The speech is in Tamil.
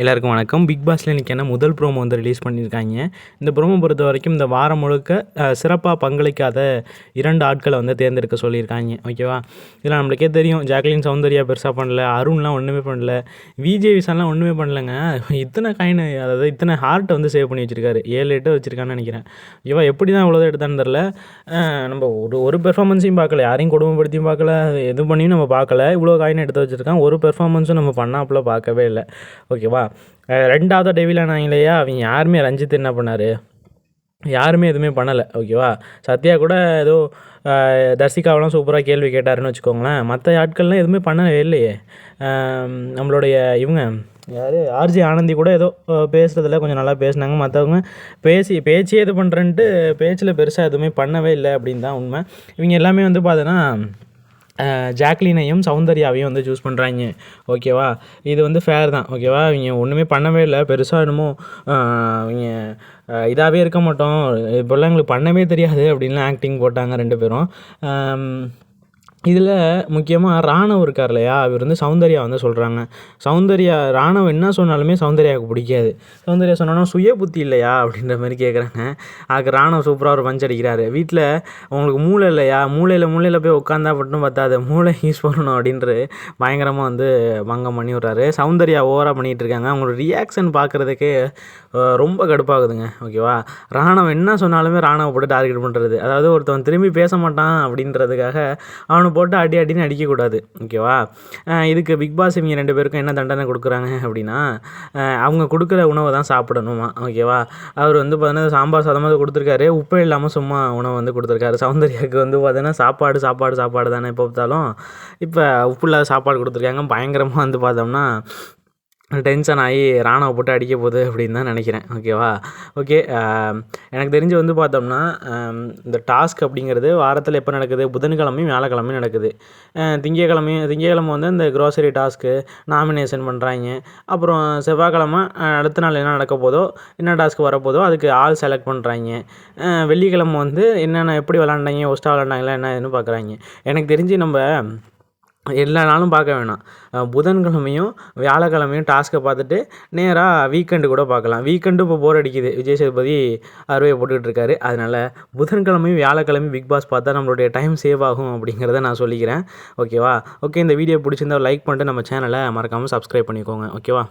எல்லாருக்கும் வணக்கம். பிக் பாஸ்ல இன்னைக்கு முதல் ப்ரோமோ ரிலீஸ் பண்ணியிருக்காங்க. இந்த ப்ரோமோ பொறுத்தவரைக்கும் இந்த வாரம் முழுக்க சிறப்பாக பங்களிக்காத 2 ஆட்கள தேர்ந்தெடுக்க சொல்லியிருக்காங்க. ஓகேவா? இதில் நம்மளுக்கே தெரியும், ஜாக்லின் சௌந்தர்யா பெருசா பண்ணல, அருண்லாம் ஒன்றுமே பண்ணல, விஜே விஷால்லாம் ஒன்றுமே பண்ணலங்க. இத்தனை காயின், அதாவது இத்தனை ஹார்ட்டை சேவ் பண்ணி வச்சிருக்காரு. 7, 8 வச்சிருக்கான்னு நினைக்கிறேன். ஓகேவா? எப்படி தான் இவ்வளோ எடுத்தான்னு தெரில. நம்ம ஒரு பெர்ஃபார்மன்ஸையும் பார்க்கல, யாரையும் கொடுமைப்படுத்தியும் பார்க்கல, எது பண்ணியும் நம்ம பார்க்கல. இவ்வளோ காயின் எடுத்து வச்சிருக்கான், ஒரு பெர்ஃபார்மன்ஸும் நம்ம பண்ணாப்புல பார்க்கவே இல்லை. ஓகேவா? 2வது டெவில் ஆனாங்களையா, அவங்க யாருமே, ரஞ்சித் என்ன பண்ணார், யாருமே எதுவுமே பண்ணலை. ஓகேவா? சத்யா கூட ஏதோ தர்சிகாவெலாம் சூப்பராக கேள்வி கேட்டாருன்னு வச்சுக்கோங்களேன். மற்ற ஆட்கள்லாம் எதுவுமே பண்ணவே இல்லையே. நம்மளுடைய இவங்க யார், ஆர்ஜி ஆனந்தி கூட ஏதோ பேசுகிறதுல கொஞ்சம் நல்லா பேசினாங்க. மற்றவங்க பேச்சே இது பண்ணுறேன்ட்டு பேச்சில் பெருசாக எதுவுமே பண்ணவே இல்லை அப்படின்னு தான் உண்மை. இவங்க எல்லாமே பார்த்தோன்னா ஜாக்லினையும் சௌந்தர்யாவையும் சூஸ் பண்ணுறாங்க. ஓகேவா? இது ஃபேர் தான். ஓகேவா? இவங்க ஒன்றுமே பண்ணவே இல்லை பெருசாக. என்னமோ இவங்க இதாகவே இருக்க மாட்டோம், இப்போல்லாம் எங்களுக்கு பண்ணவே தெரியாது அப்படின்லாம் ஆக்டிங் போட்டாங்க 2 பேரும். இதில் முக்கியமாக ராணவ் இருக்கார் இல்லையா, அவர் சௌந்தர்யா சொல்கிறாங்க. சௌந்தர்யா, ராணவ் என்ன சொன்னாலுமே சௌந்தர்யாவுக்கு பிடிக்காது. சௌந்தர்யா சொன்னோன்னா சுய புத்தி இல்லையா அப்படின்ற மாதிரி கேட்குறாங்க. அதுக்கு ராணவ் சூப்பராக ஒரு பஞ்ச் அடிக்கிறாரு. வீட்டில் உங்களுக்கு மூளை இல்லையா, மூளையில் போய் உட்காந்தா மட்டும் பார்த்தாது, மூளை யூஸ் பண்ணணும் அப்படின்ட்டு பயங்கரமாக பங்கம் பண்ணி விட்றாரு. சௌந்தர்யா ஓவராக பண்ணிகிட்டு இருக்காங்க. அவங்களோட ரியாக்ஷன் பார்க்குறதுக்கே ரொம்ப கடுப்பாகுதுங்க. ஓகேவா? ராணவ் என்ன சொன்னாலுமே ராணவை போட்டு டார்கெட் பண்ணுறது, அதாவது ஒருத்தவன் திரும்பி பேச மாட்டான் அப்படின்றதுக்காக அவனை போட்டு அடின்னு அடிக்கக்கூடாது. ஓகேவா? இதுக்கு பிக் பாஸ் இவங்க 2 பேருக்கும் என்ன தண்டனை கொடுக்குறாங்க அப்படின்னா, அவங்க கொடுக்குற உணவை தான் சாப்பிடணுமா. ஓகேவா? அவர் பார்த்தீங்கன்னா சாம்பார் சாதமாக கொடுத்துருக்காரு, உப்பே இல்லாமல் சும்மா உணவு கொடுத்துருக்காரு. சௌந்தர்யாவுக்கு பார்த்தீங்கன்னா சாப்பாடு தானே எப்போ பார்த்தாலும். இப்போ உப்பு இல்லாத சாப்பாடு கொடுத்துருக்காங்க. பயங்கரமாக பார்த்தோம்னா டென்ஷன் ஆகி ராணவை போட்டு அடிக்க போகுது அப்படின்னு தான் நினைக்கிறேன். ஓகேவா? ஓகே. எனக்கு தெரிஞ்சு பார்த்தோம்னா இந்த டாஸ்க் அப்படிங்கிறது வாரத்தில் எப்போ நடக்குது, புதன்கிழமையும் வியாழக்கிழமையும் நடக்குது. திங்கக்கிழமை இந்த க்ரோசரி டாஸ்க்கு நாமினேஷன் பண்ணுறாங்க. அப்புறம் செவ்வாய்க்கிழமை அடுத்த நாள் என்ன நடக்க போதோ, என்ன டாஸ்க் வரப்போதோ அதுக்கு ஆள் செலக்ட் பண்ணுறாங்க. வெள்ளிக்கிழமை என்னென்ன எப்படி விளாண்டாங்க, ஒஸ்ட்டாக விளாண்டாங்களா என்ன ஏதுன்னு பார்க்குறாங்க. எனக்கு தெரிஞ்சு நம்ம எல்லா நாளும் பார்க்க வேணாம், புதன்கிழமையும் வியாழக்கிழமையும் டாஸ்க்கை பார்த்துட்டு நேராக வீக்கெண்டு கூட பார்க்கலாம். வீக்கெண்டு இப்போ போர் அடிக்குது, விஜய் சேதுபதி அறுவையை போட்டுக்கிட்டு இருக்காரு. அதனால் புதன்கிழமையும் வியாழக்கிழமையும் பிக் பாஸ் பார்த்தா நம்மளுடைய டைம் சேவ் ஆகும் அப்படிங்கிறத நான் சொல்லிக்கிறேன். ஓகேவா? ஓகே, இந்த வீடியோ பிடிச்சிருந்தா லைக் பண்ணிட்டு நம்ம சேனலை மறக்காமல் சப்ஸ்கிரைப் பண்ணிக்கோங்க. ஓகேவா?